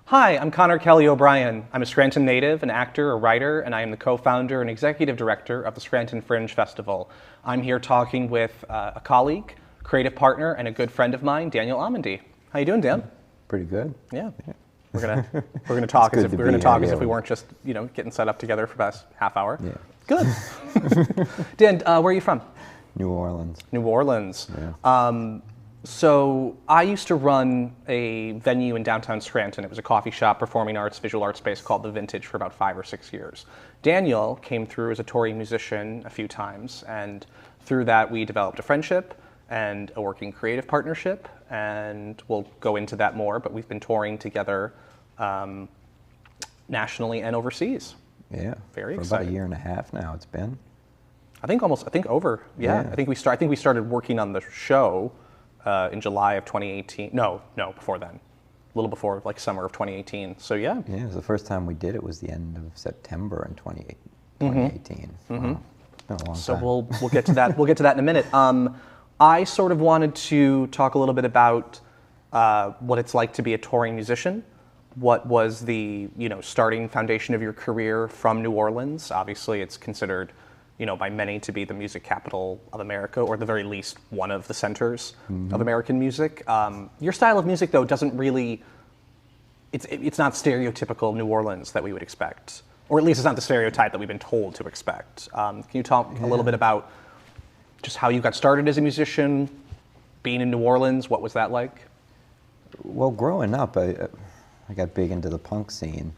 Hi, I'm Conor Kelly O'Brien. I'm a Scranton native, an actor, a writer, and I am the co-founder and executive director of the Scranton Fringe Festival. I'm here talking with a colleague, creative partner, and a good friend of mine, Daniel Amedee. How you doing, Dan? Pretty good. Yeah. We're gonna talk as if we weren't just getting set up together for the past half hour. Yeah. Good. Dan, where are you from? New Orleans. New Orleans. Yeah. So I used to run a venue in downtown Scranton. It was a coffee shop, performing arts, visual arts space called The Vintage for about 5 or 6 years. Daniel came through as a touring musician a few times, and through that we developed a friendship and a working creative partnership, and we'll go into that more, but we've been touring together nationally and overseas. Yeah. Very for exciting. About a year and a half now it's been. I think over. Yeah. Yeah. I think we started working on the show in July of 2018. No, before then. A little before, like summer of 2018. So yeah. Yeah, it was the first time we did it was the end of September in 2018. Mm-hmm. Wow. It's been a long So time. we'll get to that. We'll get to that in a minute. I sort of wanted to talk a little bit about what it's like to be a touring musician. What was the starting foundation of your career from New Orleans? Obviously, it's considered by many to be the music capital of America, or at the very least one of the centers of American music. Your style of music, though, doesn't really. It's not stereotypical New Orleans that we would expect, or at least it's not the stereotype that we've been told to expect. Can you talk a little bit about just how you got started as a musician, being in New Orleans? What was that like? Well, growing up, I got big into the punk scene.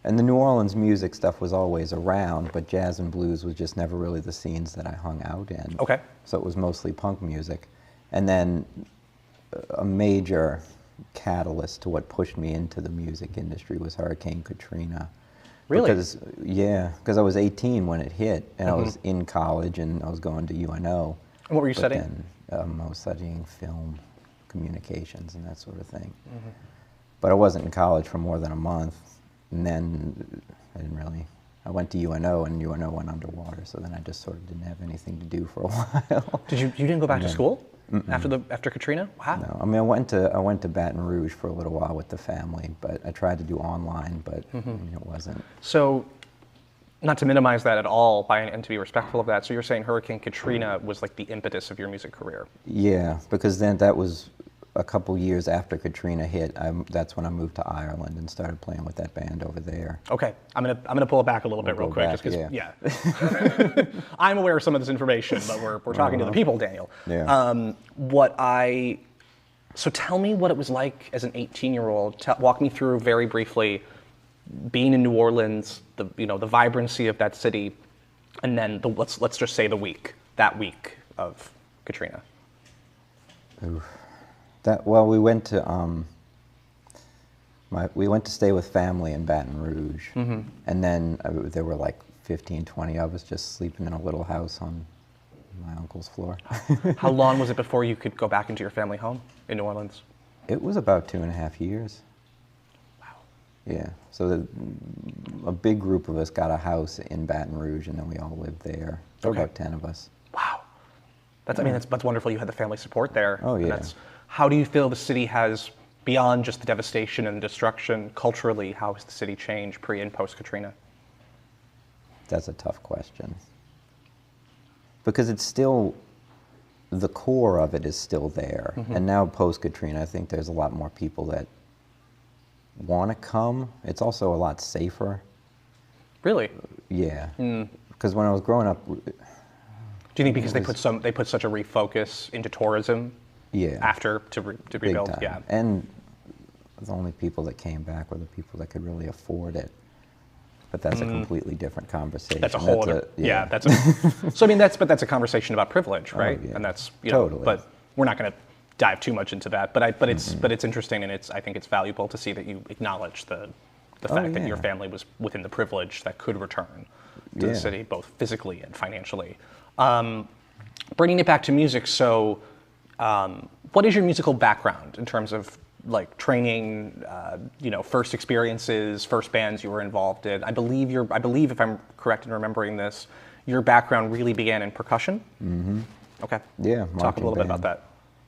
And the New Orleans music stuff was always around, but jazz and blues was just never really the scenes that I hung out in. Okay. So it was mostly punk music. And then a major catalyst to what pushed me into the music industry was Hurricane Katrina. Really? Because I was 18 when it hit, and I was in college, and I was going to UNO. And what were you studying? Then, I was studying film, communications, and that sort of thing. But I wasn't in college for more than a month. And then I went to UNO, and UNO went underwater, so then I just sort of didn't have anything to do for a while. You didn't go back to school after Katrina? Wow. No, I mean, I went to Baton Rouge for a little while with the family, but I tried to do online, but it wasn't. So, not to minimize that at all, and to be respectful of that, so you're saying Hurricane Katrina was like the impetus of your music career? Yeah, because then that was a couple years after Katrina hit. That's when I moved to Ireland and started playing with that band over there. Okay, I'm gonna pull it back a little bit real quick, just because I'm aware of some of this information, but we're talking to the people, Daniel. Yeah. So tell me what it was like as an 18-year-old. Walk me through very briefly being in New Orleans, the vibrancy of that city, and then let's just say that week of Katrina. Oof. We went to stay with family in Baton Rouge, and then there were like 15, 20 of us just sleeping in a little house on my uncle's floor. How long was it before you could go back into your family home in New Orleans? It was about 2.5 years. Wow. Yeah, so a big group of us got a house in Baton Rouge, and then we all lived there. Okay. About 10 of us. Wow. That's wonderful. You had the family support there. Oh, yeah. How do you feel the city has, beyond just the devastation and destruction, culturally, how has the city changed pre and post Katrina? That's a tough question. Because it's still, the core of it is still there. And now post Katrina, I think there's a lot more people that want to come. It's also a lot safer. Really? Yeah. Because when I was growing up, do you think because they put such a refocus into tourism? Yeah. After to rebuild? Big time. Yeah. And the only people that came back were the people that could really afford it. But that's a completely different conversation. That's a whole other. So I mean, that's a conversation about privilege, right? Oh, yeah. And that's Totally. But we're not going to dive too much into that. But it's interesting, and I think it's valuable to see that you acknowledge the fact that your family was within the privilege that could return to the city, both physically and financially. Bringing it back to music, so what is your musical background in terms of like training, first experiences, first bands you were involved in? I believe if I'm correct in remembering this, your background really began in percussion. Okay. Yeah. Talk a little bit about that.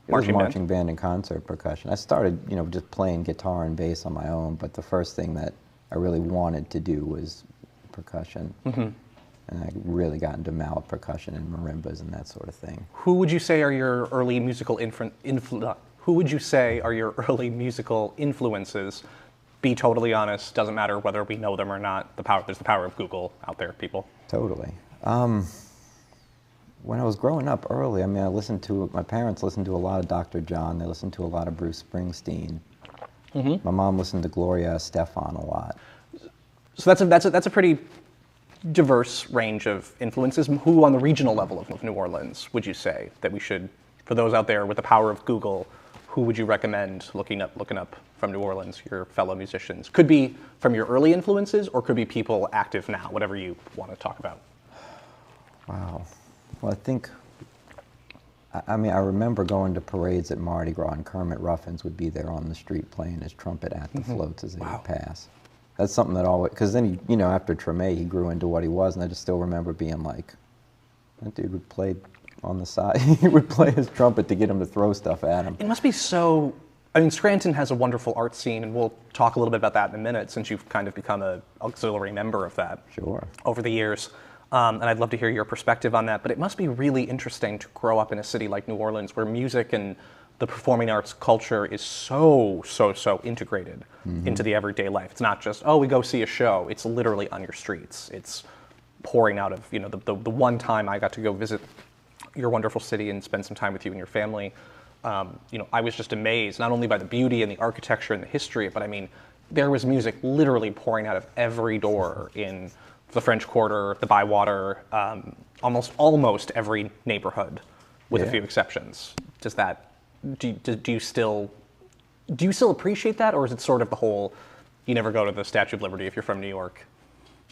It was marching band and concert percussion. I started, you know, just playing guitar and bass on my own, but the first thing that I really wanted to do was percussion. And I really got into mallet percussion and marimbas and that sort of thing. Who would you say are your early musical who would you say are your early musical influences? Be totally honest, doesn't matter whether we know them or not. There's the power of Google out there, people. Totally. When I was growing up early, I mean, my parents listened to a lot of Dr. John. They listened to a lot of Bruce Springsteen. My mom listened to Gloria Estefan a lot. So that's a pretty diverse range of influences. Who on the regional level of New Orleans would you say that we should, for those out there with the power of Google, who would you recommend looking up from New Orleans, your fellow musicians? Could be from your early influences or could be people active now, whatever you want to talk about. Wow. Well, I think, I mean, I remember going to parades at Mardi Gras, and Kermit Ruffins would be there on the street playing his trumpet at the floats as they would pass. That's something that always, because then, he, you know, after Treme, he grew into what he was, and I just still remember being like, that dude would play on the side. He would play his trumpet to get him to throw stuff at him. It must be so, I mean, Scranton has a wonderful art scene, and we'll talk a little bit about that in a minute, since you've kind of become an auxiliary member of that over the years. And I'd love to hear your perspective on that, but it must be really interesting to grow up in a city like New Orleans where music and the performing arts culture is so integrated into the everyday life. It's not just, oh, we go see a show. It's literally on your streets. It's pouring out of, you know, the one time I got to go visit your wonderful city and spend some time with you and your family, you know, I was just amazed, not only by the beauty and the architecture and the history, but I mean, there was music literally pouring out of every door in the French Quarter, the Bywater, almost every neighborhood, with a few exceptions. Does that, do you still appreciate that, or is it sort of the whole, you never go to the Statue of Liberty if you're from New York?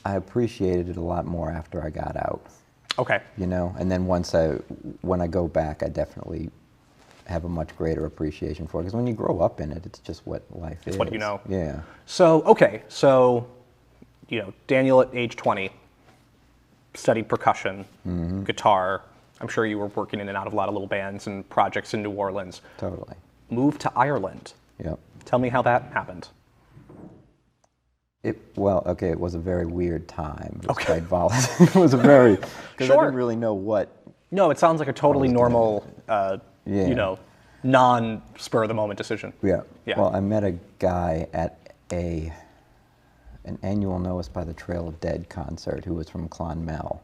I appreciated it a lot more after I got out. Okay. You know, and then when I go back, I definitely have a much greater appreciation for it, because when you grow up in it, it's just what life is. It's what you know. Yeah. So, okay, so, you know, Daniel at age 20, studied percussion, guitar. I'm sure you were working in and out of a lot of little bands and projects in New Orleans. Totally. Moved to Ireland. Yep. Tell me how that happened. Well, okay, it was a very weird time. It was quite volatile. It was a very, because I didn't really know what. No, it sounds like a totally normal, you know, non-spur-of-the-moment decision. Yeah. Well, I met a guy at an annual Notice by the Trail of Dead concert who was from Clonmel,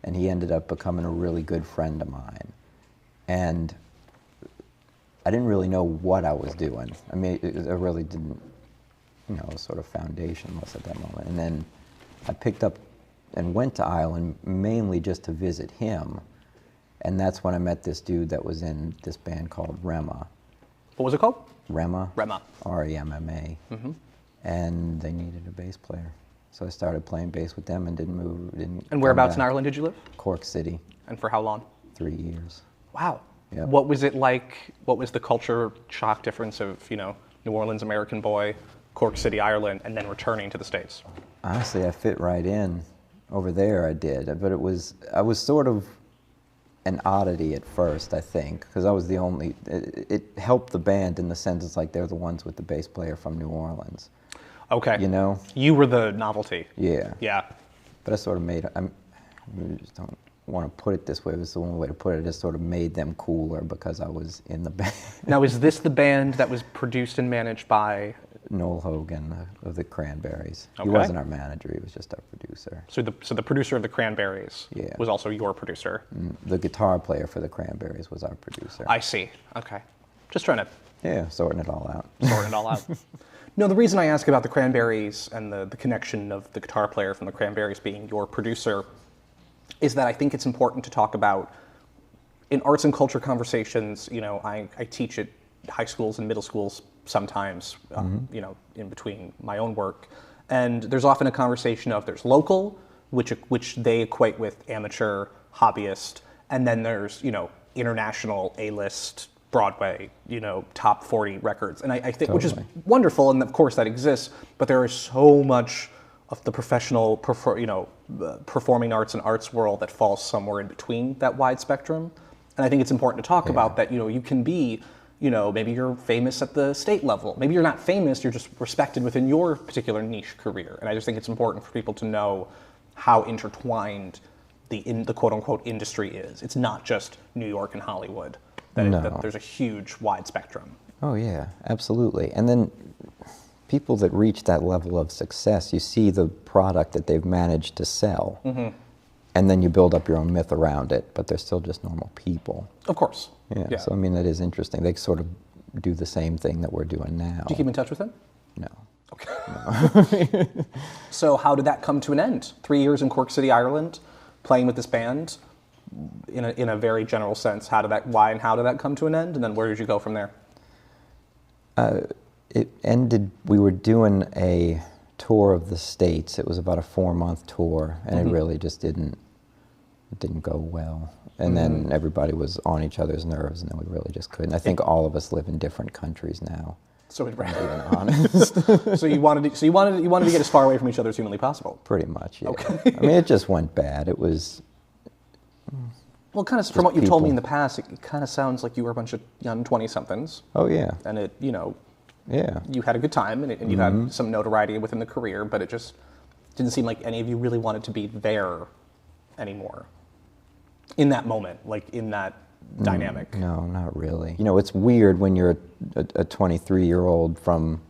and he ended up becoming a really good friend of mine. And I didn't really know what I was doing. I mean, I really didn't, you know, it was sort of foundationless at that moment. And then I picked up and went to Ireland mainly just to visit him. And that's when I met this dude that was in this band called Rema. What was it called? Rema. Rema. R-E-M-M-A. And they needed a bass player. So I started playing bass with them and didn't move. And whereabouts in Ireland did you live? Cork City. And for how long? 3 years. Wow. Yep. What was it like? What was the culture shock difference of, you know, New Orleans, American boy, Cork City, Ireland, and then returning to the States? Honestly, I fit right in. Over there I did, but I was sort of an oddity at first, I think, because I was the only, it helped the band in the sense it's like they're the ones with the bass player from New Orleans. Okay. You know? You were the novelty. Yeah. Yeah. But I sort of made, I just don't want to put it this way, it was the only way to put it, I just sort of made them cooler because I was in the band. Now, is this the band that was produced and managed by? Noel Hogan of the Cranberries. Okay. He wasn't our manager, he was just our producer. So the producer of the Cranberries was also your producer? The guitar player for the Cranberries was our producer. I see. Okay. Just trying to... Yeah, sorting it all out. Sorting it all out. No, the reason I ask about the Cranberries and the connection of the guitar player from the Cranberries being your producer is that I think it's important to talk about in arts and culture conversations. You know, I teach at high schools and middle schools sometimes, you know, in between my own work. And there's often a conversation of there's local, which they equate with amateur, hobbyist, and then there's, you know, international, A-list, Broadway, you know, top 40 records. And I think, which is wonderful, and of course that exists, but there is so much of the professional, performing arts and arts world that falls somewhere in between that wide spectrum. And I think it's important to talk about that, you can be, maybe you're famous at the state level. Maybe you're not famous, you're just respected within your particular niche career. And I just think it's important for people to know how intertwined the quote-unquote industry is. It's not just New York and Hollywood. That there's a huge, wide spectrum. Oh, yeah, absolutely. And then people that reach that level of success, you see the product that they've managed to sell, and then you build up your own myth around it, but they're still just normal people. Of course. Yeah, so I mean, that is interesting. They sort of do the same thing that we're doing now. Do you keep in touch with them? No. Okay. No. So how did that come to an end? 3 years in Cork City, Ireland, playing with this band, in a very general sense. Why and how did that come to an end? And then where did you go from there? It ended, we were doing a tour of the States. It was about a 4-month tour, and it really just didn't go well. And then everybody was on each other's nerves, and then we really just couldn't. I think all of us live in different countries now. So to be even honest. So you wanted to get as far away from each other as humanly possible. Pretty much, yeah. Okay. I mean, it just went bad. It was. Well, kind of from what you've told me in the past, it kind of sounds like you were a bunch of young 20-somethings. Oh yeah. And it, Yeah. you had a good time, and you had some notoriety within the career, but it just didn't seem like any of you really wanted to be there anymore. In that moment, like in that dynamic. No, not really. It's weird when you're a 23-year-old from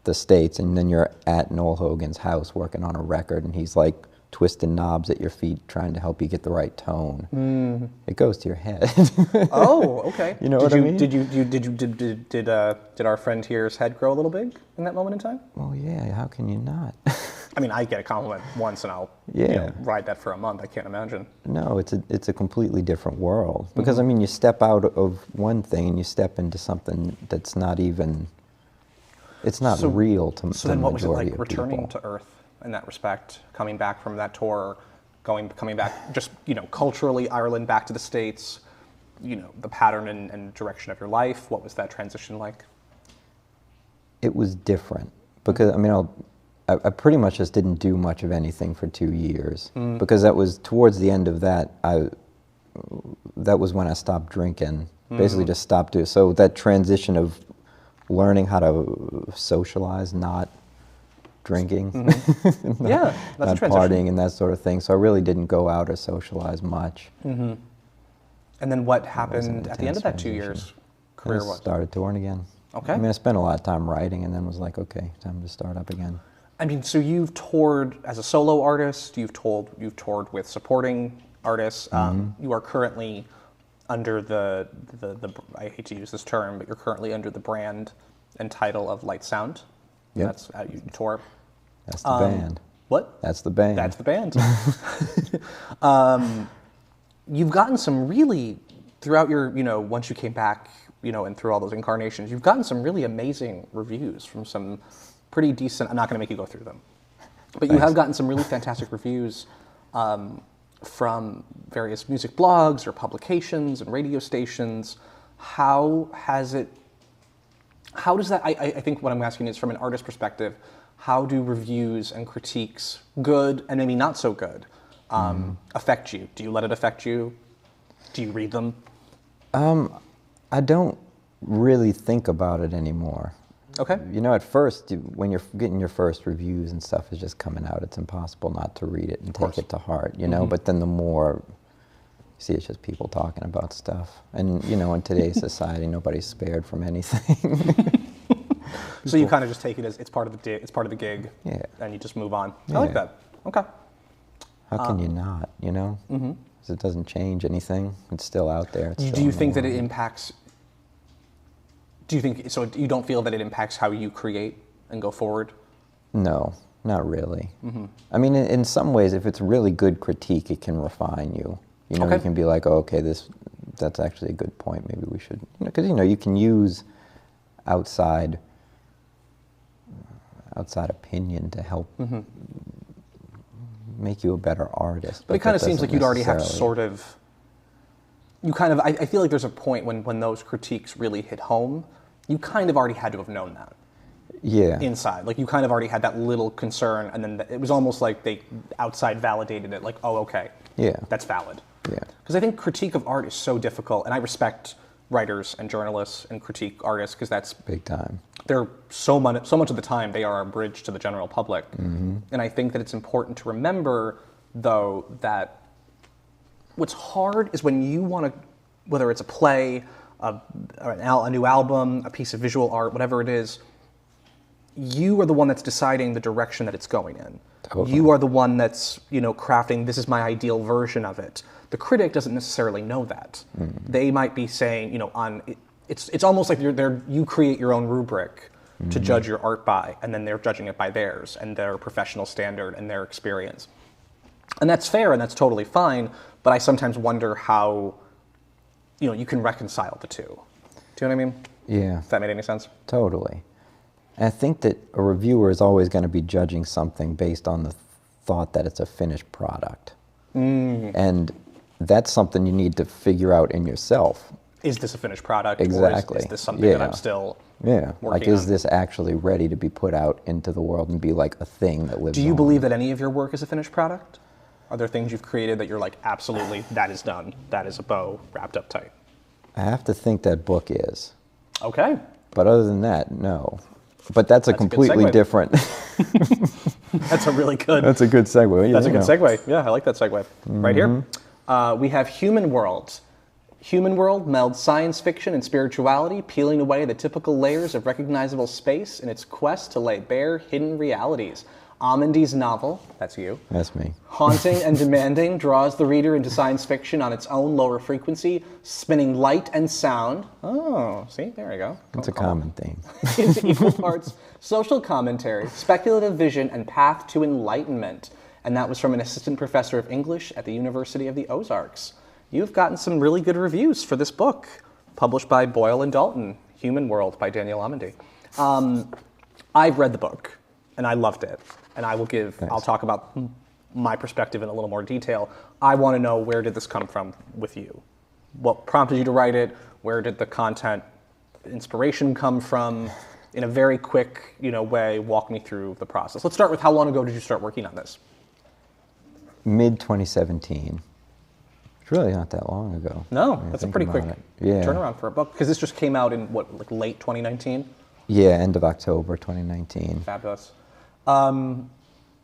the States, and then you're at Noel Hogan's house working on a record, and he's like twisting knobs at your feet, trying to help you get the right tone. It goes to your head. Oh, okay. You know what I mean? Did our friend here's head grow a little big in that moment in time? Well, yeah. How can you not? I mean, I get a compliment once, and I'll ride that for a month. I can't imagine. No, it's a completely different world, because I mean, you step out of one thing and you step into something that's not even. It's not real to. So then, what was it like returning people. to Earth in that respect? Coming back from that tour, coming back, just culturally, Ireland back to the States. The pattern and direction of your life. What was that transition like? It was different, because I mean, I pretty much just didn't do much of anything for 2 years, because that was towards the end of that. That was when I stopped drinking. Basically, just stopped doing. So that transition of learning how to socialize, not drinking, Yeah, that's not a transition. partying and that sort of thing. So I really didn't go out or socialize much. And then what happened at the end of that 2 years? Career-wise? Started touring again. Okay. I mean, I spent a lot of time writing, and then was like, okay, time to start up again. I mean, so you've toured as a solo artist. You've toured with supporting artists. You are currently under the I hate to use this term, but you're currently under the brand and title of Light Sound. Yep. That's how you tour. That's the band. What? That's the band. That's the band. You've gotten some really, throughout your, once you came back, and through all those incarnations, you've gotten some really amazing reviews from some pretty decent, I'm not going to make you go through them, but you have gotten some really fantastic reviews from various music blogs or publications and radio stations. How does that, I think what I'm asking is, from an artist perspective, how do reviews and critiques, good and maybe not so good, affect you? Do you let it affect you? Do you read them? I don't really think about it anymore. Okay. At first, when you're getting your first reviews and stuff is just coming out, it's impossible not to read it and take it to heart, But then the more you see, it's just people talking about stuff. And, in today's society, nobody's spared from anything. So you kind of just take it as it's part of the gig, and you just move on. I like that. Okay. How can you not, Because it doesn't change anything. It's still out there. Do you think that it impacts... Do you think, so you don't feel that it impacts how you create and go forward? No, not really. I mean, in some ways, if it's really good critique, it can refine you. You can be like, oh, okay, that's actually a good point. Maybe we should, because, you can use outside opinion to help make you a better artist. But it kind of seems like you'd already have sort of, I feel like there's a point when those critiques really hit home, you kind of already had to have known that. Yeah. Inside. Like, you kind of already had that little concern, and then it was almost like they outside validated it, like, oh, okay. Yeah. That's valid. Yeah. Because I think critique of art is so difficult, and I respect writers and journalists and critique artists because that's big time. They're so much of the time they are a bridge to the general public. And I think that it's important to remember, though, that what's hard is when you want to, whether it's a play, a new album, a piece of visual art, whatever it is, you are the one that's deciding the direction that it's going in. Totally. You are the one that's, crafting, this is my ideal version of it. The critic doesn't necessarily know that. They might be saying, it's almost like you create your own rubric to judge your art by, and then they're judging it by theirs and their professional standard and their experience. And that's fair and that's totally fine, but I sometimes wonder how, you can reconcile the two. Do you know what I mean? Yeah. If that made any sense? Totally. And I think that a reviewer is always going to be judging something based on the thought that it's a finished product. And that's something you need to figure out in yourself. Is this a finished product? Exactly. Or is this something that I'm still working like, is on? this actually ready to be put out into the world and be like a thing that lives on? Do you believe that any of your work is a finished product? Are there things you've created that you're like, absolutely, that is done. That is a bow wrapped up tight? I have to think that book is. Okay. But other than that, no. But that's a completely different... That's a really good... That's a good segue. That's a good segue. Yeah, I like that segue. Right here. We have Human World. Human World melds science fiction and spirituality, peeling away the typical layers of recognizable space in its quest to lay bare hidden realities. Amedee's novel, that's you. That's me. Haunting and demanding, draws the reader into science fiction on its own lower frequency, spinning light and sound. Oh, see, there you go. It's a common theme. Into equal parts social commentary, speculative vision, and path to enlightenment. And that was from an assistant professor of English at the University of the Ozarks. You've gotten some really good reviews for this book, published by Boyle and Dalton, Human World by Daniel Amedee. I've read the book, and I loved it. And I'll talk about my perspective in a little more detail. I want to know, where did this come from with you? What prompted you to write it? Where did the content inspiration come from? In a very quick, way, walk me through the process. Let's start with, how long ago did you start working on this? Mid-2017. It's really not that long ago. No, that's a pretty quick turnaround for a book. Because this just came out in, late 2019? Yeah, end of October 2019. Fabulous.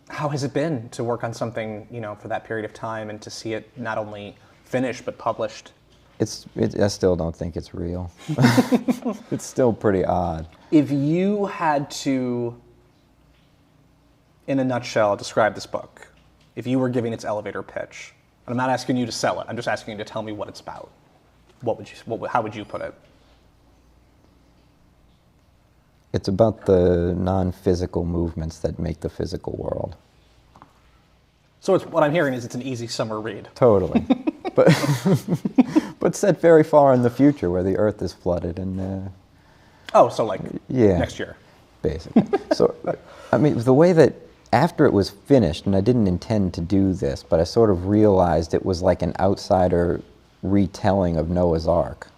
How has it been to work on something, for that period of time and to see it not only finished but published? I still don't think it's real. It's still pretty odd. If you had to, in a nutshell, describe this book, if you were giving its elevator pitch, and I'm not asking you to sell it, I'm just asking you to tell me what it's about, how would you put it? It's about the non-physical movements that make the physical world. So what I'm hearing is it's an easy summer read. Totally. but set very far in the future where the earth is flooded and... next year. Basically. So, the way that after it was finished, and I didn't intend to do this, but I sort of realized it was like an outsider retelling of Noah's Ark.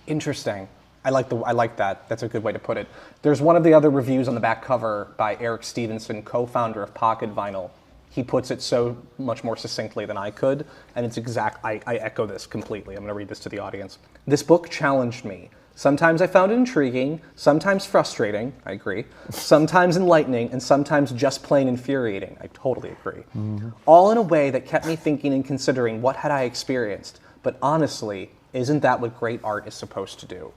Interesting. I like that. That's a good way to put it. There's one of the other reviews on the back cover by Eric Stevenson, co-founder of Pocket Vinyl. He puts it so much more succinctly than I could, and it's I echo this completely. I'm going to read this to the audience. This book challenged me. Sometimes I found it intriguing, sometimes frustrating, I agree, sometimes enlightening, and sometimes just plain infuriating. I totally agree. All in a way that kept me thinking and considering, what had I experienced? But honestly, isn't that what great art is supposed to do?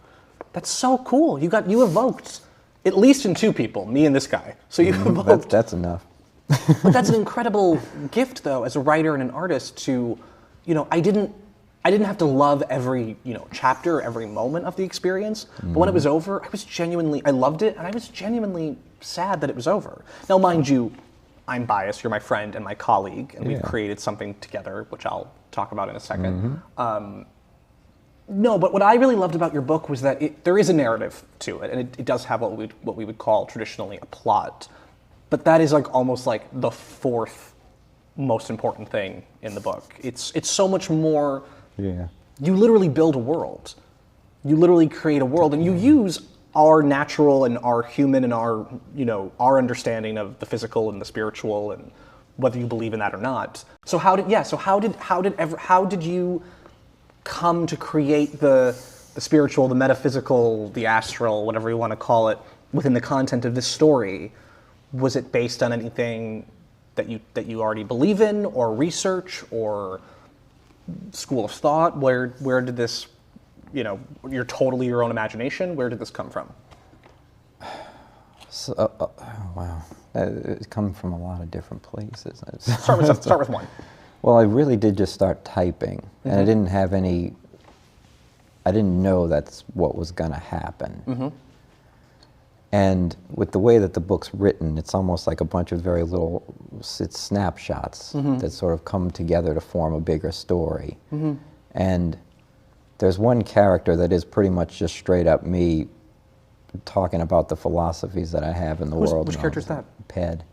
That's so cool. You evoked, at least in two people, me and this guy. So you evoked. That's enough. But that's an incredible gift, though, as a writer and an artist. To, I didn't have to love every chapter, every moment of the experience. But when it was over, I loved it, and I was genuinely sad that it was over. Now, mind you, I'm biased. You're my friend and my colleague, and we've created something together, which I'll talk about in a second. No, but what I really loved about your book was that there is a narrative to it, and it does have what we would call traditionally a plot. But that is almost like the fourth most important thing in the book. It's so much more. Yeah. You literally build a world. You literally create a world, and you use our natural and our human and our understanding of the physical and the spiritual and whether you believe in that or not. So how did you come to create the spiritual, the metaphysical, the astral, whatever you want to call it, within the content of this story? Was it based on anything that you already believe in, or research, or school of thought? Where did this, you're totally your own imagination? Where did this come from? So, wow, it comes from a lot of different places. Start with one. Well, I really did just start typing, and I didn't have any. I didn't know that's what was going to happen. And with the way that the book's written, it's almost like a bunch of very little snapshots that sort of come together to form a bigger story. And there's one character that is pretty much just straight up me talking about the philosophies that I have in the world. Which character is that? Ped.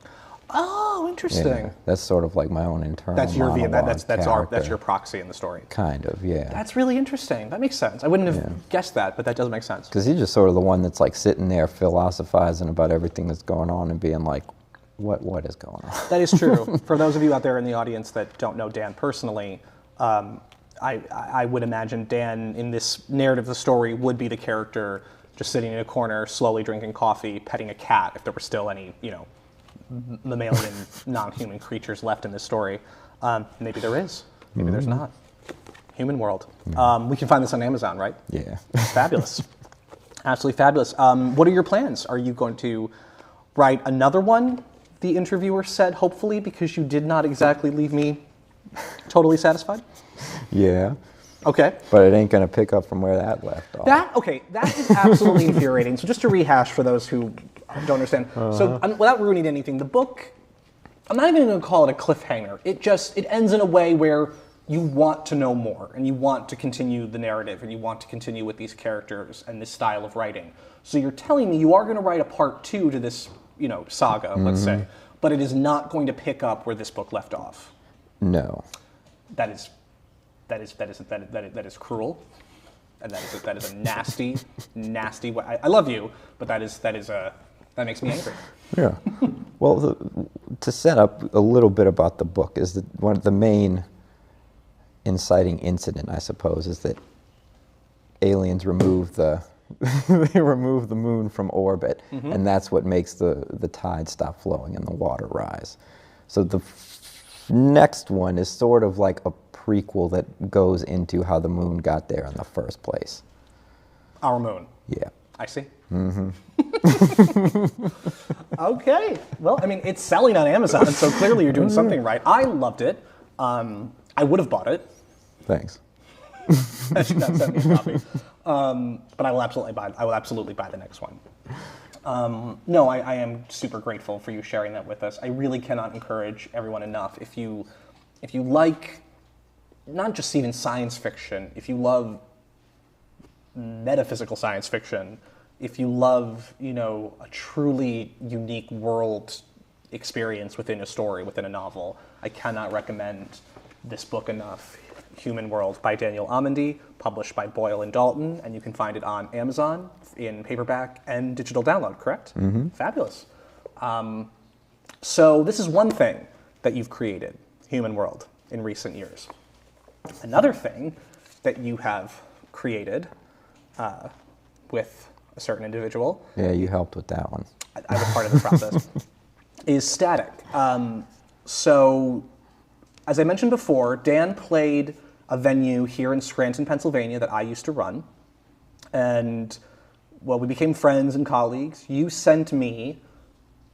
Oh, interesting. Yeah, that's sort of like my own internal That's your monologue that's your proxy in the story. Kind of, yeah. That's really interesting. That makes sense. I wouldn't have guessed that, but that does make sense. Because he's just sort of the one that's like sitting there philosophizing about everything that's going on and being like, what is going on? That is true. For those of you out there in the audience that don't know Dan personally, I would imagine Dan in this narrative of the story would be the character just sitting in a corner, slowly drinking coffee, petting a cat, if there were still any, mammalian, non-human creatures left in this story. Maybe there is. Maybe there's not. Human world. We can find this on Amazon, right? Yeah. Fabulous. Absolutely fabulous. What are your plans? Are you going to write another one, the interviewer said, hopefully, because you did not exactly leave me totally satisfied? Yeah. Okay. But it ain't going to pick up from where that left off. That is absolutely infuriating. So just to rehash for those who don't understand. So without ruining anything, the book, I'm not even going to call it a cliffhanger. It ends in a way where you want to know more, and you want to continue the narrative, and you want to continue with these characters and this style of writing. So you're telling me you are going to write a part 2 to this, saga, let's say, but it is not going to pick up where this book left off. No. That is cruel, and that is a nasty, nasty way. I love you, but that makes me angry. Yeah. Well, to set up a little bit about the book is that one of the main inciting incident, I suppose, is that aliens remove the moon from orbit, and that's what makes the tide stop flowing and the water rise. So the next one is sort of like a prequel that goes into how the moon got there in the first place. Our moon. Yeah. I see. Okay. Well, it's selling on Amazon, so clearly you're doing something right. I loved it. I would have bought it. Thanks. I should not send me a copy. But I will absolutely buy the next one. No, I am super grateful for you sharing that with us. I really cannot encourage everyone enough. If you like, not just even science fiction, if you love metaphysical science fiction, if you love, a truly unique world experience within a story, within a novel, I cannot recommend this book enough. Human World by Daniel Amedee, published by Boyle and Dalton, and you can find it on Amazon in paperback and digital download, correct? Fabulous. So this is one thing that you've created, Human World, in recent years. Another thing that you have created with a certain individual. Yeah, you helped with that one. I was part of the process. Is Static. So, as I mentioned before, Dan played a venue here in Scranton, Pennsylvania that I used to run. And, well, we became friends and colleagues. You sent me,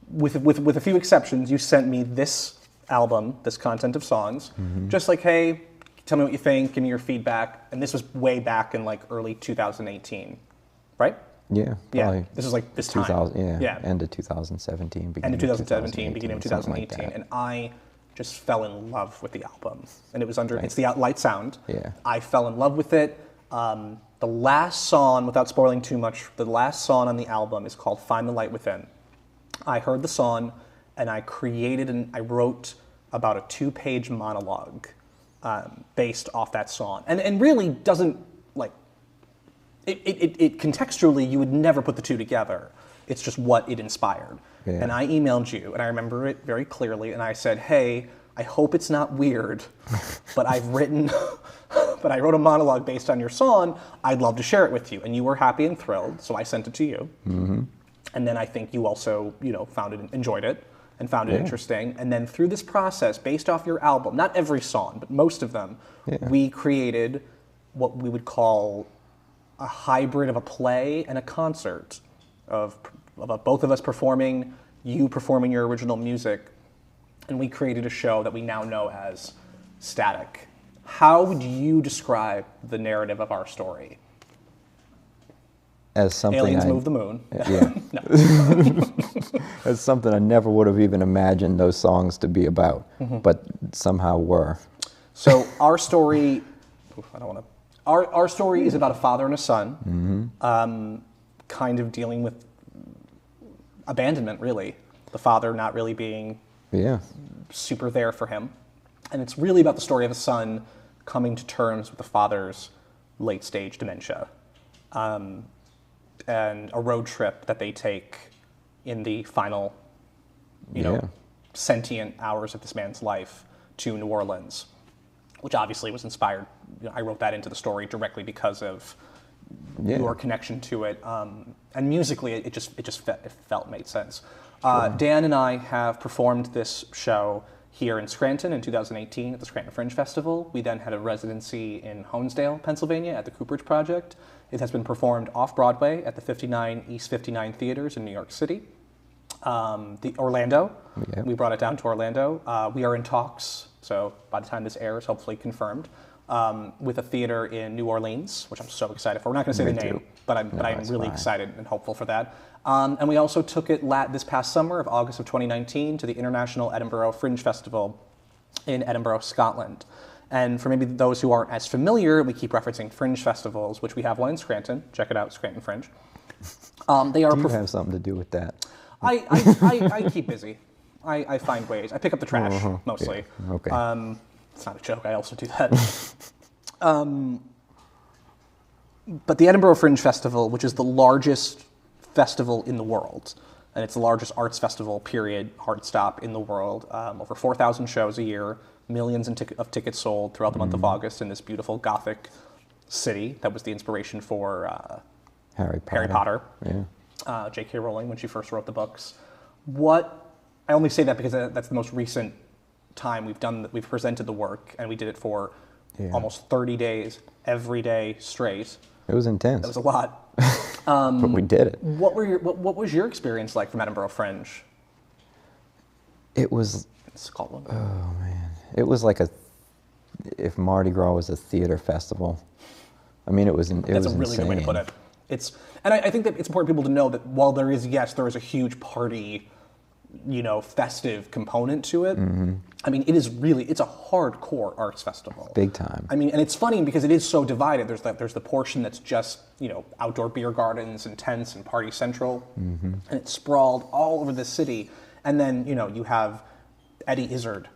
with a few exceptions, you sent me this album, this content of songs, just like, hey, tell me what you think, give me your feedback. And this was way back in early 2018, right? Yeah, probably. Yeah, this was this time. Yeah, end of 2017, beginning of 2018, like and I just fell in love with the album. And it was it's the Light Sound. Yeah. I fell in love with it. The last song, without spoiling too much, the last song on the album is called Find the Light Within. I heard the song, and I wrote about a 2-page monologue based off that song. And really doesn't, it contextually, you would never put the two together. It's just what it inspired. Yeah. And I emailed you, and I remember it very clearly, and I said, hey, I hope it's not weird, but I wrote a monologue based on your song. I'd love to share it with you. And you were happy and thrilled, so I sent it to you. Mm-hmm. And then I think you also, enjoyed it and found it interesting. And then through this process, based off your album, not every song, but most of them, we created what we would call a hybrid of a play and a concert of both of us performing, you performing your original music, and we created a show that we now know as Static. How would you describe the narrative of our story? As something Aliens move the moon. Yeah. As something I never would have even imagined those songs to be about, but somehow were. So our story, Our story is about a father and a son, kind of dealing with abandonment, really. The father not really being super there for him. And it's really about the story of a son coming to terms with the father's late-stage dementia. And a road trip that they take in the final, sentient hours of this man's life to New Orleans, which obviously was inspired. I wrote that into the story directly because of your connection to it. And musically, it felt made sense. Dan and I have performed this show here in Scranton in 2018 at the Scranton Fringe Festival. We then had a residency in Honesdale, Pennsylvania at the Cooperage Project. It has been performed off-Broadway at the 59 East 59 Theaters in New York City. The Orlando, we brought it down to Orlando. We are in talks, so by the time this airs, hopefully confirmed, with a theater in New Orleans, which I'm so excited for. We're not going to say the name, but I'm really excited and hopeful for that. And we also took it this past summer of August of 2019 to the International Edinburgh Fringe Festival in Edinburgh, Scotland. And for maybe those who aren't as familiar, we keep referencing fringe festivals, which we have one in Scranton. Check it out, Scranton Fringe. They are. Do you have something to do with that? I keep busy. I find ways. I pick up the trash mostly. Yeah. Okay. It's not a joke. I also do that. But the Edinburgh Fringe Festival, which is the largest festival in the world, and it's the largest arts festival, period, hard stop in the world. Over 4,000 shows a year, millions of tickets sold throughout the month of August in this beautiful Gothic city that was the inspiration for Harry Potter. Yeah. J.K. Rowling when she first wrote the books. I only say that because that's the most recent time we've presented the work, and we did it for almost 30 days, every day straight. It was intense. That was a lot. But we did it. What was your experience like from Edinburgh Fringe? It was Scotland. Oh man, it was like if Mardi Gras was a theater festival. I mean, it was. That's a really good way to put it. And I think that it's important for people to know that while there is a huge party, festive component to it. I mean, it's a hardcore arts festival. Big time. I mean, and it's funny because it is so divided. There's the portion that's just, outdoor beer gardens and tents and party central, and it's sprawled all over the city. And then, you have Eddie Izzard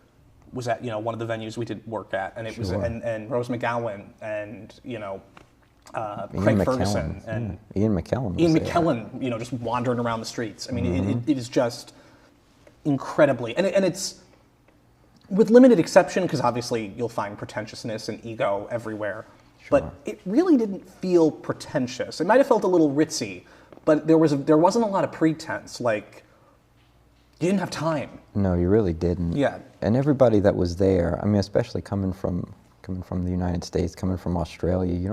was at, one of the venues we did work at, and it was, and Rose McGowan and, Craig Ferguson and Ian McKellen. Just wandering around the streets. I mean, it is just incredibly, and it's with limited exception, because obviously you'll find pretentiousness and ego everywhere, but it really didn't feel pretentious. It might have felt a little ritzy, but there wasn't a lot of pretense. Like, you didn't have time. No, you really didn't. Yeah. And everybody that was there, I mean, especially coming from the United States, coming from Australia, you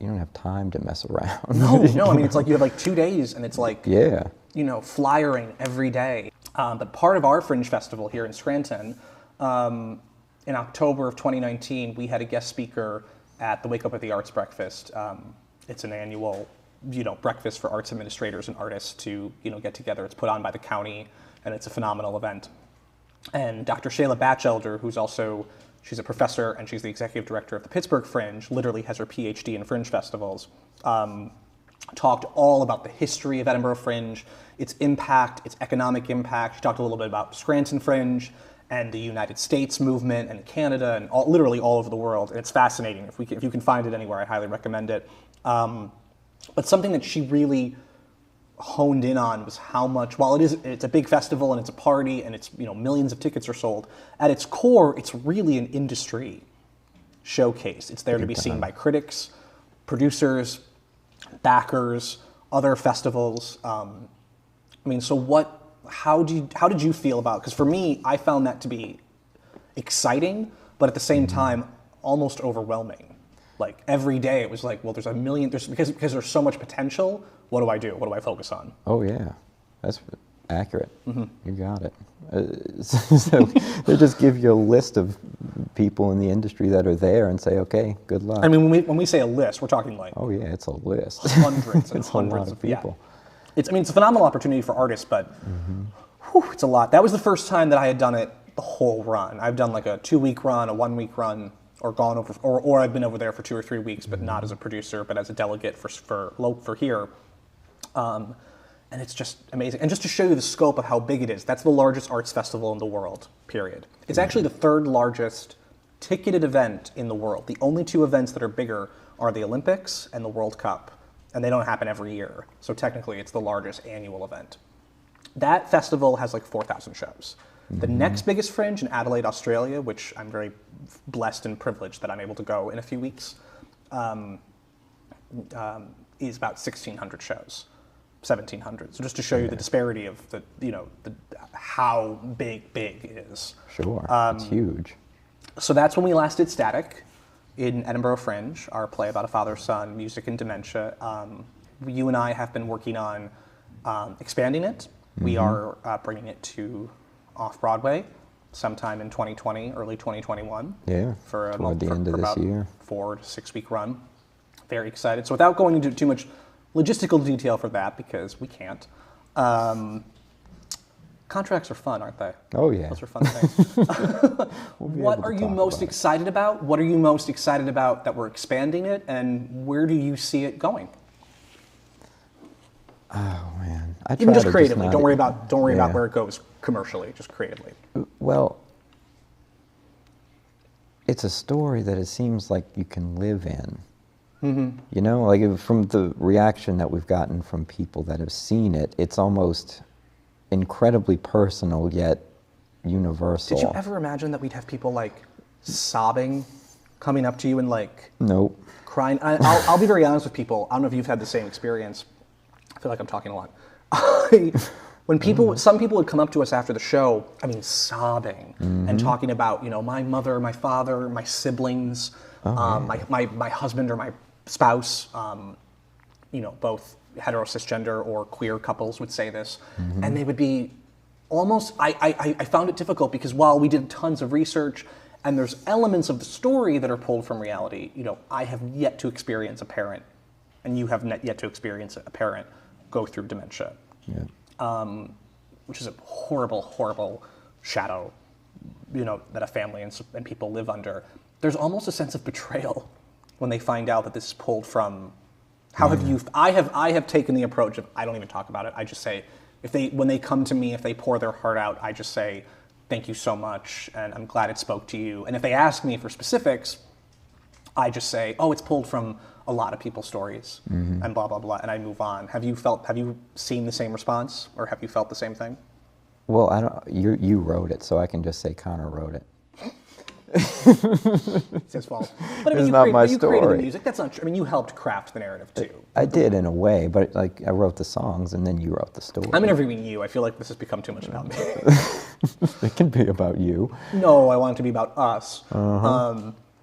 don't have time to mess around. No. I mean, it's like you have like 2 days, and it's like flyering every day. But part of our Fringe Festival here in Scranton, in October of 2019, we had a guest speaker at the Wake Up at the Arts Breakfast. It's an annual, breakfast for arts administrators and artists to, get together. It's put on by the county, and it's a phenomenal event. And Dr. Shayla Batchelder, she's a professor and she's the executive director of the Pittsburgh Fringe, literally has her PhD in Fringe festivals, talked all about the history of Edinburgh Fringe, its impact, its economic impact. She talked a little bit about Scranton Fringe and the United States movement and Canada and literally all over the world. And it's fascinating. If you can find it anywhere, I highly recommend it. But something that she really honed in on was how much, while it's a big festival and it's a party and it's, millions of tickets are sold, at its core, it's really an industry showcase. It's there to be seen by critics, producers, backers, other festivals. So how did you feel about it? Because for me, I found that to be exciting, but at the same time, almost overwhelming. Like every day it was like, well, there's a million, because there's so much potential, what do I do? What do I focus on? Oh yeah, that's accurate. You got it. So they just give you a list of people in the industry that are there and say, okay, good luck. I mean, when we say a list, we're talking like... Oh yeah, it's a list. Hundreds and it's hundreds a lot of people. Yeah. It's a phenomenal opportunity for artists, but it's a lot. That was the first time that I had done it the whole run. I've done like a 2-week run, a 1-week run, or gone over, or I've been over there for 2 or 3 weeks, but not as a producer, but as a delegate for here. And it's just amazing. And just to show you the scope of how big it is, that's the largest arts festival in the world, period. It's actually the 3rd largest ticketed event in the world. The only 2 events that are bigger are the Olympics and the World Cup, and they don't happen every year. So technically, it's the largest annual event. That festival has like 4,000 shows. The next biggest Fringe in Adelaide, Australia, which I'm very blessed and privileged that I'm able to go in a few weeks, is about 1,600 shows, 1,700. So just to show you the disparity of how big it is. Sure, it's huge. So that's when we last did Static in Edinburgh Fringe, our play about a father-son, music and dementia. You and I have been working on expanding it. We are bringing it to off-Broadway sometime in 2020, early 2021. Yeah, for toward the end of this year. 4 to 6 week run. Very excited. So without going into too much logistical detail for that, because we can't, contracts are fun, aren't they? Oh yeah. Those are fun things. What are you most excited about? What are you most excited about that we're expanding it, and where do you see it going? Oh man, Even just creatively. Don't worry about where it goes commercially. Just creatively. Well, it's a story that it seems like you can live in. Like from the reaction that we've gotten from people that have seen it, it's almost incredibly personal yet universal. Did you ever imagine that we'd have people like sobbing, coming up to you and like nope, crying? I'll be very honest with people. I don't know if you've had the same experience. I feel like I'm talking a lot. When some people would come up to us after the show, sobbing and talking about, my mother, my father, my siblings, my husband or my spouse, both hetero, cisgender, or queer couples would say this, and they would be almost. I found it difficult because while we did tons of research and there's elements of the story that are pulled from reality, I have yet to experience a parent, and you have yet to experience a parent go through dementia. Yeah. Which is a horrible, horrible shadow, that a family and people live under. There's almost a sense of betrayal when they find out that this is pulled from. How have you? I have taken the approach of I don't even talk about it. I just say when they come to me, if they pour their heart out, I just say thank you so much, and I'm glad it spoke to you. And if they ask me for specifics, I just say, oh, it's pulled from a lot of people's stories, and blah, blah, blah, and I move on. Have you seen the same response, or have you felt the same thing? Well, I don't. You wrote it, so I can just say Conor wrote it. It's his fault. But it's not my story. You created the music. That's not true. You helped craft the narrative too. I did in a way, but like I wrote the songs, and then you wrote the story. I'm interviewing you. I feel like this has become too much about me. It can be about you. No, I want it to be about us.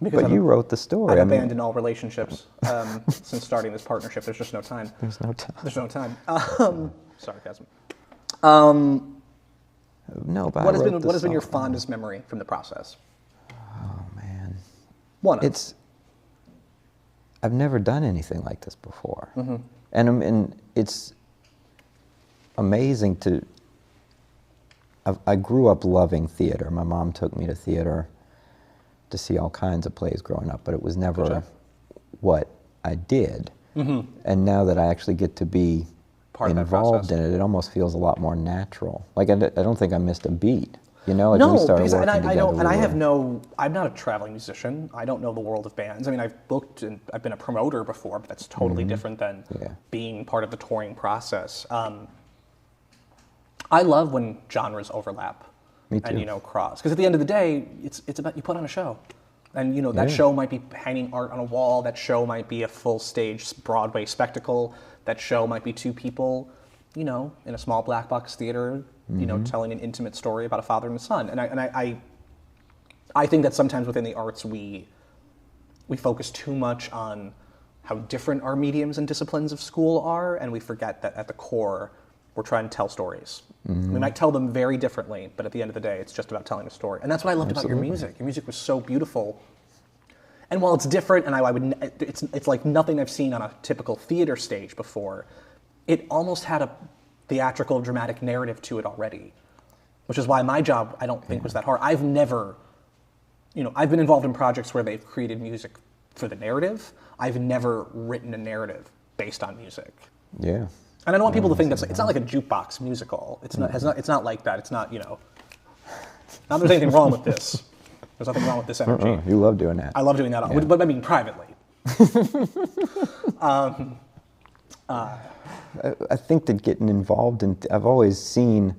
But you wrote the story. I've abandoned all relationships since starting this partnership. There's just no time. There's no time. There's no time. Sarcasm. No, but what has been your fondest memory from the process? Oh man, I've never done anything like this before, and it's amazing to. I grew up loving theater. My mom took me to theater to see all kinds of plays growing up, but it was never what I did. And now that I actually get to be involved in it, it almost feels a lot more natural. Like I don't think I missed a beat. You know, like no, we started because working I together. don't, and I have no. I'm not a traveling musician. I don't know the world of bands. I mean, I've booked and I've been a promoter before, but that's totally different than being part of the touring process. I love when genres overlap. Me too. And cross, because at the end of the day, it's about you put on a show, and that show might be hanging art on a wall. That show might be a full stage Broadway spectacle. That show might be two people, in a small black box theater, telling an intimate story about a father and a son. And I think that sometimes within the arts we focus too much on how different our mediums and disciplines of school are, and we forget that at the core we're trying to tell stories. We might tell them very differently, but at the end of the day, it's just about telling a story. And that's what I loved about your music. Your music was so beautiful. And while it's different, and it's like nothing I've seen on a typical theater stage before, it almost had a theatrical, dramatic narrative to it already, which is why my job, I don't think, was that hard. I've never, I've been involved in projects where they've created music for the narrative. I've never written a narrative based on music. Yeah. And I don't want people to think that it's not like a jukebox musical. It's not. It's not like that. It's not. Not that there's anything wrong with this. There's nothing wrong with this energy. You love doing that. I love doing that, but I mean privately. I think that getting involved in, I've always seen,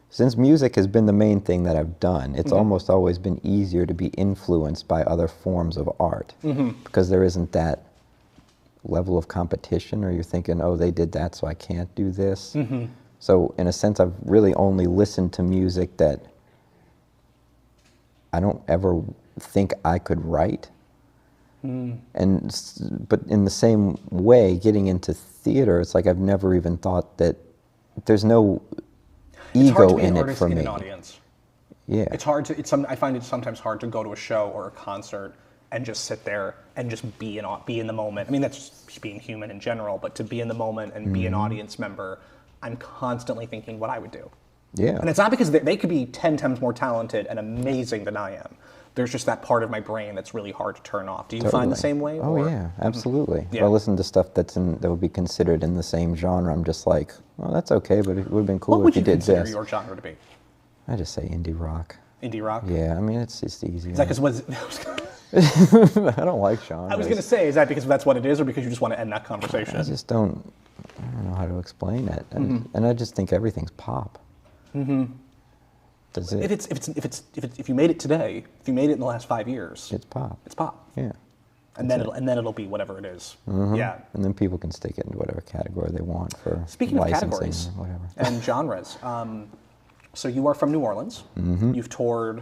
since music has been the main thing that I've done, it's almost always been easier to be influenced by other forms of art because there isn't that level of competition, or you're thinking, oh, they did that, so I can't do this. So in a sense, I've really only listened to music that I don't ever think I could write. But in the same way, getting into theater, it's like I've never even thought that there's no ego in it for me. An audience. Yeah, it's hard to. I find it sometimes hard to go to a show or a concert and just sit there and just be in the moment. I mean, that's just being human in general, but to be in the moment and be an audience member, I'm constantly thinking what I would do. Yeah. And it's not because they could be 10 times more talented and amazing than I am. There's just that part of my brain that's really hard to turn off. Do you find the same way? Oh, yeah, absolutely. Yeah. If I listen to stuff that would be considered in the same genre, I'm just like, well, that's okay, but it would have been cool if you did this. What would you consider your genre to be? I just say indie rock. Indie rock? Yeah, I mean, it's just easy. Is that because I don't like genres. I was going to say, is that because that's what it is, or because you just want to end that conversation? I don't know how to explain it. And I just think everything's pop. Does it? If you made it today, if you made it in the last 5 years, it's pop. It's pop. Yeah. And then it'll be whatever it is. Yeah. And then people can stick it into whatever category they want for Speaking of licensing categories or whatever. and genres, so you are from New Orleans. You've toured.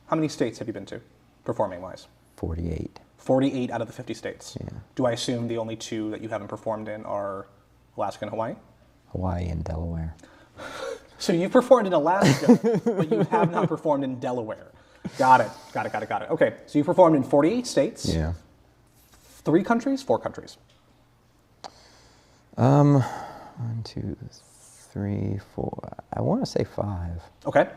How many states have you been to, performing-wise? 48. 48 out of the 50 states. Yeah. Do I assume the only two that you haven't performed in are Alaska and Hawaii? Hawaii and Delaware. So you've performed in Alaska, but you have not performed in Delaware. Got it. Okay, so you performed in 48 states. Yeah. 3 countries? 4 countries? 1, 2, 3, 4. I want to say 5. Okay.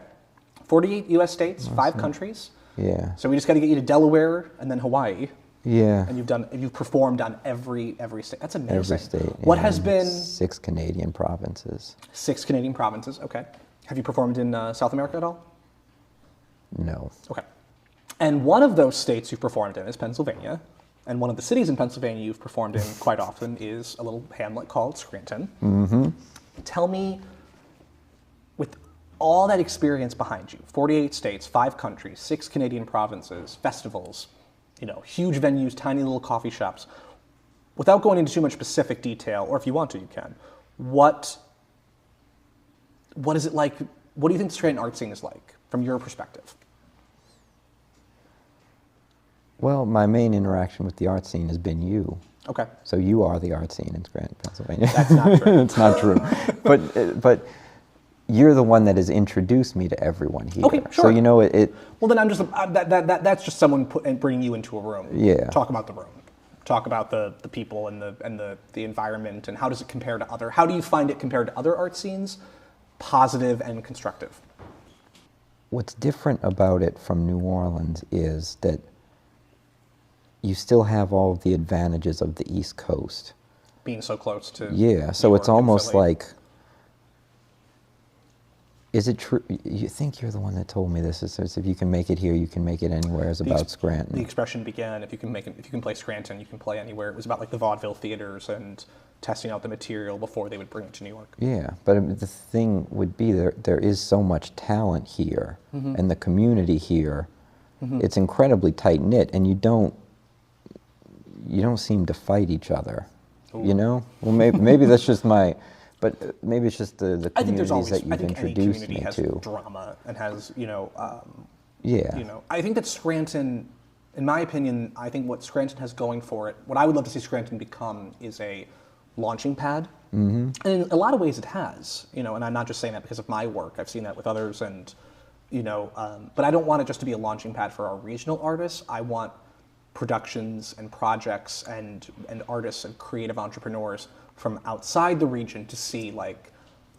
48 U.S. states, 5 countries. Yeah. So we just got to get you to Delaware and then Hawaii. Yeah. And you've performed on every state. That's amazing. Every state. What has been 6 Canadian provinces. 6 Canadian provinces. Okay. Have you performed in South America at all? No. Okay. And one of those states you've performed in is Pennsylvania. And one of the cities in Pennsylvania you've performed in quite often is a little hamlet called Scranton. Tell me, with all that experience behind you, 48 states, 5 countries, 6 Canadian provinces, festivals, huge venues, tiny little coffee shops, without going into too much specific detail, or if you want to, you can, what is it like? What do you think the Scranton art scene is like, from your perspective? Well, my main interaction with the art scene has been you. Okay. So you are the art scene in Scranton, Pennsylvania. That's not true. It's not true. But you're the one that has introduced me to everyone here. Okay, sure. So it. Well, then I'm just that's just someone bringing you into a room. Yeah. Talk about the room. Talk about the people and the environment, and how does it compare to other? How do you find it compared to other art scenes? Positive and constructive. What's different about it from New Orleans is that you still have all of the advantages of the East Coast. Being so close to so it's almost like Is it true? You think you're the one that told me this? It says if you can make it here, you can make it anywhere. Is about Scranton. The expression began, if you can play Scranton, you can play anywhere. It was about like the vaudeville theaters and testing out the material before they would bring it to New York. Yeah, but the thing would be there is so much talent here, and the community here, it's incredibly tight knit, and you don't seem to fight each other. Ooh. You know? Well, maybe that's just my. But maybe it's just the communities that you've introduced me to. I think any community has drama and has, I think that Scranton, in my opinion, I think what Scranton has going for it, what I would love to see Scranton become is a launching pad. And in a lot of ways it has, and I'm not just saying that because of my work. I've seen that with others and, but I don't want it just to be a launching pad for our regional artists. I want productions and projects and artists and creative entrepreneurs from outside the region to see, like,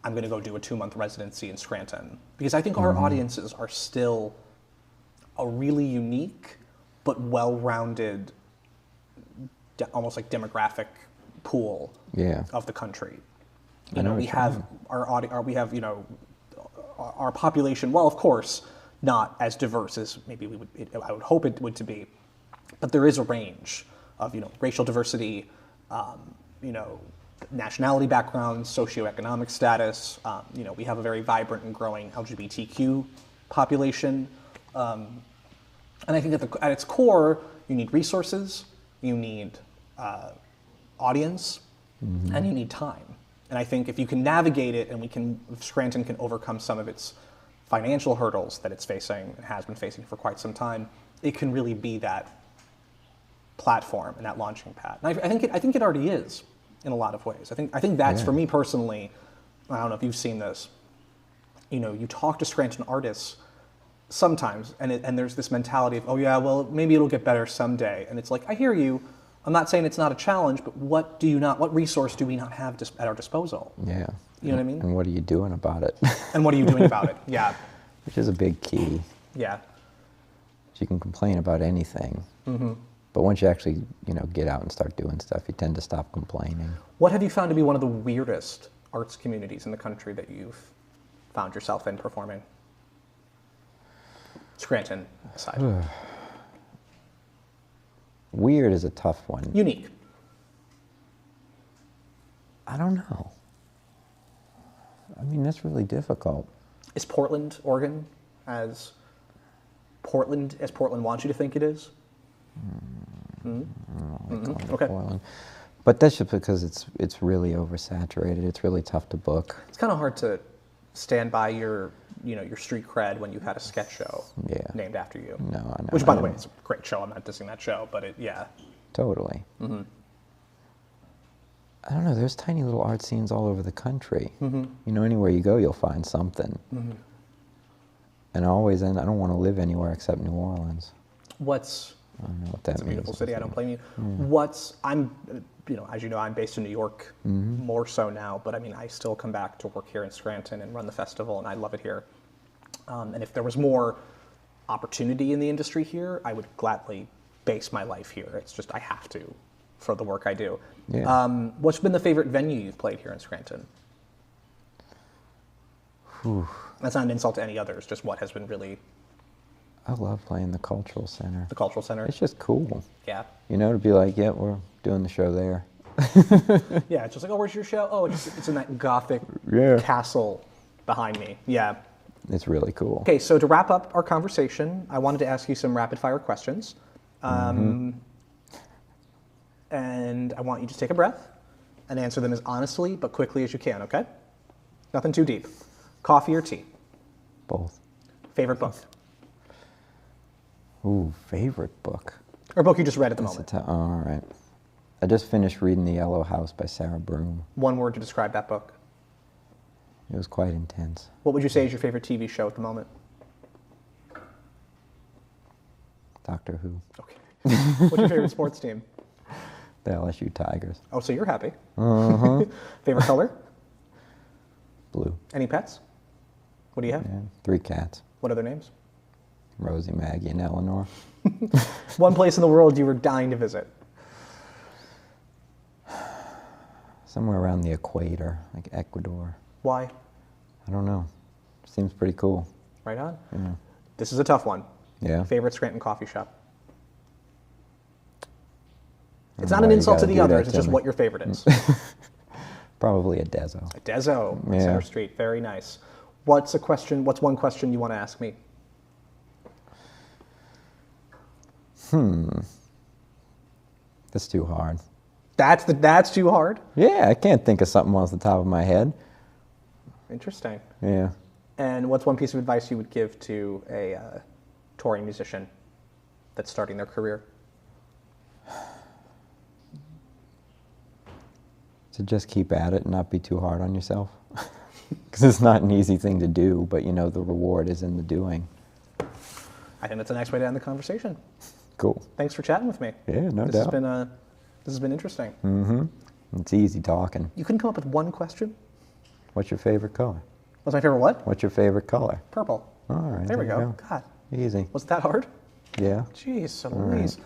I'm going to go do a 2-month residency in Scranton. Because I think our audiences are still a really unique but well-rounded, almost like demographic pool of the country. We have our population, well, of course, not as diverse as maybe I would hope it would to be, but there is a range of, racial diversity, nationality backgrounds, socioeconomic status. We have a very vibrant and growing LGBTQ population. And I think at its core, you need resources, you need audience, and you need time. And I think if you can navigate it, and if Scranton can overcome some of its financial hurdles that it's facing and has been facing for quite some time, it can really be that platform and that launching pad. And I think it already is. In a lot of ways. I think that's, for me personally, I don't know if you've seen this, you talk to Scranton artists sometimes, and there's this mentality of, oh yeah, well, maybe it'll get better someday. And it's like, I hear you. I'm not saying it's not a challenge, but what resource do we not have at our disposal? Yeah. You know what I mean? And what are you doing about it? And what are you doing about it? Yeah. Which is a big key. Yeah. You can complain about anything. But once you actually, get out and start doing stuff, you tend to stop complaining. What have you found to be one of the weirdest arts communities in the country that you've found yourself in performing? Scranton aside. Weird is a tough one. Unique. I don't know. I mean, that's really difficult. Is Portland, Oregon, as Portland wants you to think it is? Okay. Portland. But that's just because it's really oversaturated. It's really tough to book. It's kind of hard to stand by your street cred when you had a sketch show named after you. No, I know. Which, by the way, it's a great show. I'm not dissing that show, but Totally. I don't know. There's tiny little art scenes all over the country. Anywhere you go, you'll find something. And I don't want to live anywhere except New Orleans. I don't know what that means. It's a beautiful city. I don't blame you. As you know, I'm based in New York more so now, but I mean, I still come back to work here in Scranton and run the festival, and I love it here. And if there was more opportunity in the industry here, I would gladly base my life here. It's just I have to for the work I do. Yeah. What's been the favorite venue you've played here in Scranton? That's not an insult to any others, just what has been really... I love playing the Cultural Center. The Cultural Center? It's just cool. Yeah. To be like, yeah, we're doing the show there. Yeah, it's just like, oh, where's your show? Oh, it's in that Gothic castle behind me. Yeah. It's really cool. Okay, so to wrap up our conversation, I wanted to ask you some rapid-fire questions. And I want you to take a breath and answer them as honestly but quickly as you can, okay? Nothing too deep. Coffee or tea? Both. Favorite book? Ooh, favorite book. Or book you just read at the moment. All right. I just finished reading The Yellow House by Sarah Broom. One word to describe that book. It was quite intense. What would you say is your favorite TV show at the moment? Doctor Who. Okay. What's your favorite sports team? The LSU Tigers. Oh, so you're happy. Uh-huh. Favorite color? Blue. Any pets? What do you have? Yeah, 3 cats. What are their names? Rosie, Maggie, and Eleanor. One place in the world you were dying to visit? Somewhere around the equator, like Ecuador. Why? I don't know. Seems pretty cool. Right on. Yeah. This is a tough one. Yeah. Favorite Scranton coffee shop? I It's don't not know an why you insult to gotta the do that others, it's to just me. what your favorite is. Probably a Dezo. Dezo, Yeah. Center Street, very nice. What's one question you want to ask me? That's too hard. That's too hard? Yeah, I can't think of something off the top of my head. Interesting. Yeah. And what's one piece of advice you would give to a touring musician that's starting their career? To just keep at it and not be too hard on yourself. Because it's not an easy thing to do, but you know the reward is in the doing. I think that's a nice way to end the conversation. Cool. Thanks for chatting with me. Yeah, no This doubt. has been interesting. It's easy talking. You couldn't come up with one question? What's your favorite color? What's my favorite what? What's your favorite color? Purple. All right. There we you go. God, Easy. was that hard? Yeah. Jeez, Louise.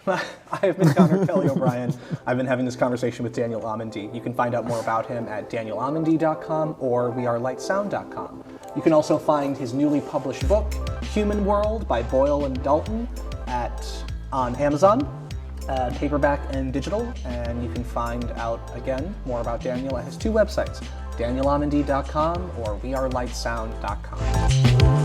I have been Conor Kelly O'Brien. I've been having this conversation with Daniel Amedee. You can find out more about him at danielamedee.com or wearelightsound.com. You can also find his newly published book, Human World by Boyle and Dalton, on Amazon, paperback and digital. And you can find out, again, more about Daniel at his two websites, danielamedee.com or wearelightsound.com.